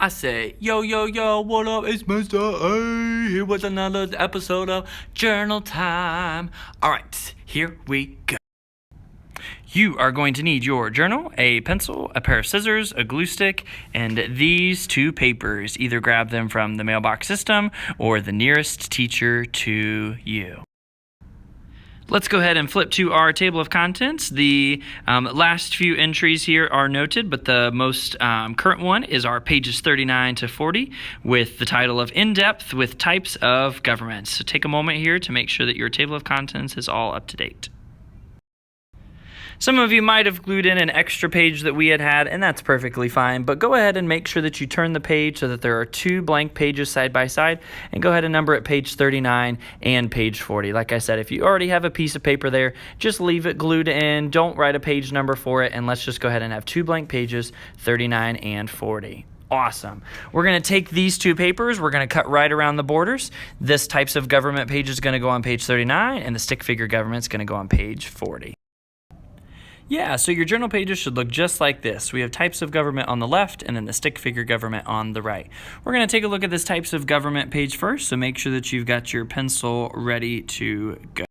I say, yo, yo, yo, what up? It's Mr. A here with another episode of Journal Time. All right, here we go. You are going to need your journal, a pencil, a pair of scissors, a glue stick, and these two papers. Either grab them from the mailbox system or the nearest teacher to you. Let's go ahead and flip to our table of contents. The last few entries here are noted, but the most current one is our pages 39 to 40 with the title of In Depth with Types of Governments. So take a moment here to make sure that your table of contents is all up to date. Some of you might have glued in an extra page that we had, and that's perfectly fine, but go ahead and make sure that you turn the page so that there are two blank pages side by side, and go ahead and number it page 39 and page 40. Like I said, if you already have a piece of paper there, just leave it glued in, don't write a page number for it, and let's just go ahead and have two blank pages, 39 and 40. Awesome. We're going to take these two papers, we're going to cut right around the borders. This types of government page is going to go on page 39, and the stick figure government is going to go on page 40. Yeah, so your journal pages should look just like this. We have types of government on the left and then the stick figure government on the right. We're going to take a look at this types of government page first, so make sure that you've got your pencil ready to go.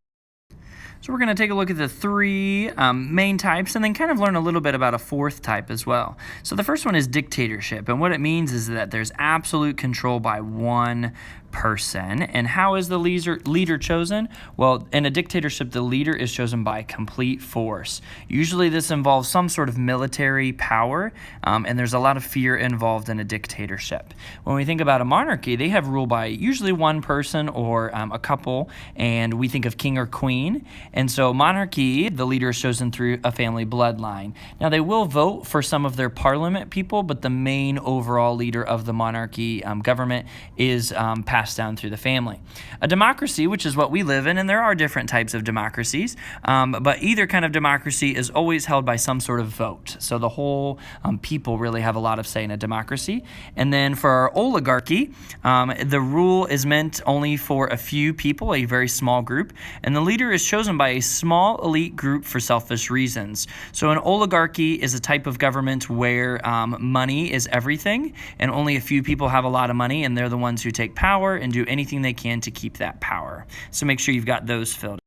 So we're going to take a look at the three main types and then kind of learn a little bit about a fourth type as well. So the first one is dictatorship, and what it means is that there's absolute control by one person. And how is the leader chosen? Well, in a dictatorship, the leader is chosen by complete force. Usually this involves some sort of military power, and there's a lot of fear involved in a dictatorship. When we think about a monarchy, they have rule by usually one person or a couple, and we think of king or queen. And so monarchy, the leader is chosen through a family bloodline. Now they will vote for some of their parliament people, but the main overall leader of the monarchy government is passed down through the family. A democracy, which is what we live in, and there are different types of democracies, but either kind of democracy is always held by some sort of vote. So the whole people really have a lot of say in a democracy. And then for our oligarchy, the rule is meant only for a few people, a very small group, and the leader is chosen by a small elite group for selfish reasons. So an oligarchy is a type of government where money is everything, and only a few people have a lot of money, and they're the ones who take power and do anything they can to keep that power. So make sure you've got those filled.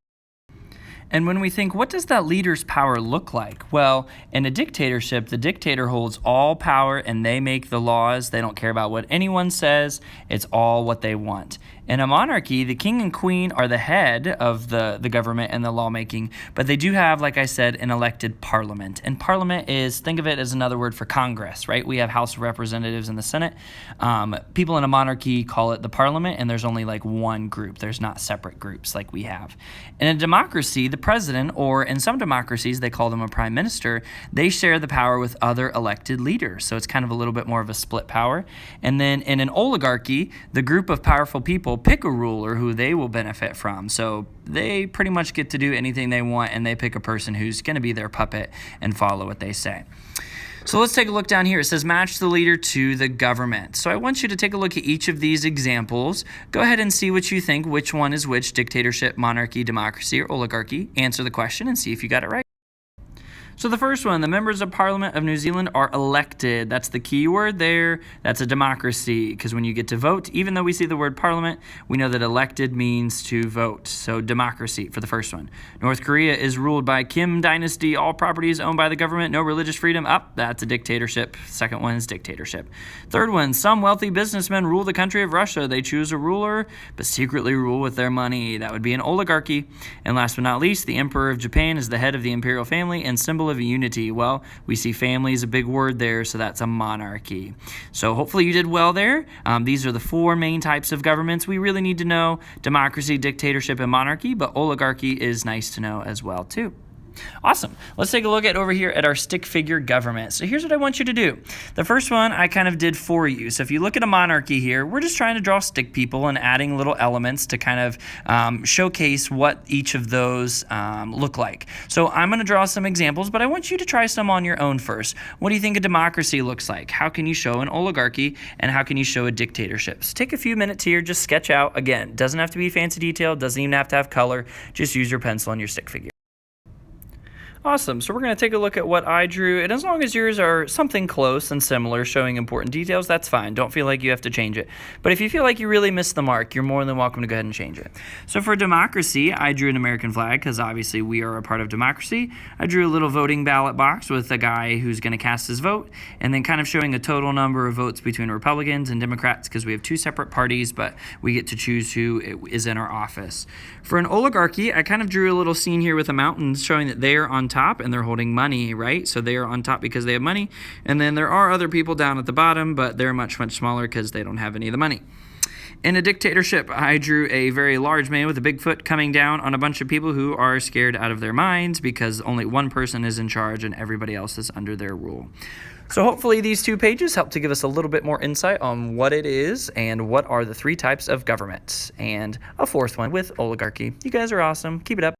And when we think, what does that leader's power look like? Well, in a dictatorship, the dictator holds all power and they make the laws. They don't care about what anyone says. It's all what they want. In a monarchy, the king and queen are the head of the government and the lawmaking, but they do have, like I said, an elected parliament. And parliament is, think of it as another word for Congress, right? We have House of Representatives and the Senate. People in a monarchy call it the parliament, and there's only like one group. There's not separate groups like we have. In a democracy, the president, or in some democracies, they call them a prime minister, they share the power with other elected leaders. So it's kind of a little bit more of a split power. And then in an oligarchy, the group of powerful people pick a ruler who they will benefit from. So they pretty much get to do anything they want, and they pick a person who's going to be their puppet and follow what they say. So let's take a look down here. It says match the leader to the government. So I want you to take a look at each of these examples. Go ahead and see what you think, which one is which, dictatorship, monarchy, democracy, or oligarchy. Answer the question and see if you got it right. So the first one, the members of Parliament of New Zealand are elected. That's the key word there. That's a democracy, because when you get to vote, even though we see the word parliament, we know that elected means to vote. So democracy for the first one. North Korea is ruled by Kim dynasty. All property is owned by the government. No religious freedom. That's a dictatorship. Second one is dictatorship. Third one, some wealthy businessmen rule the country of Russia. They choose a ruler, but secretly rule with their money. That would be an oligarchy. And last but not least, the Emperor of Japan is the head of the imperial family and symbol of unity. Well, we see family is a big word there, so that's a monarchy. So hopefully you did well there. These are the four main types of governments we really need to know: democracy, dictatorship, and monarchy, but oligarchy is nice to know as well too. Awesome. Let's take a look at over here at our stick figure government. So here's what I want you to do. The first one I kind of did for you. So if you look at a monarchy here, we're just trying to draw stick people and adding little elements to kind of showcase what each of those look like. So I'm going to draw some examples, but I want you to try some on your own first. What do you think a democracy looks like? How can you show an oligarchy, and how can you show a dictatorship? So take a few minutes here, just sketch out. Again, doesn't have to be fancy detail, doesn't even have to have color. Just use your pencil and your stick figure. Awesome. So we're going to take a look at what I drew, and as long as yours are something close and similar, showing important details, that's fine. Don't feel like you have to change it. But if you feel like you really missed the mark, you're more than welcome to go ahead and change it. So for democracy, I drew an American flag because obviously we are a part of democracy. I drew a little voting ballot box with a guy who's going to cast his vote, and then kind of showing a total number of votes between Republicans and Democrats because we have two separate parties, but we get to choose who is in our office. For an oligarchy, I kind of drew a little scene here with the mountains showing that they are on top and they're holding money, right? So they are on top because they have money. And then there are other people down at the bottom, but they're much, much smaller because they don't have any of the money. In a dictatorship, I drew a very large man with a big foot coming down on a bunch of people who are scared out of their minds because only one person is in charge and everybody else is under their rule. So hopefully these 2 pages help to give us a little bit more insight on what it is and what are the 3 types of government, and a 4th one with oligarchy. You guys are awesome. Keep it up.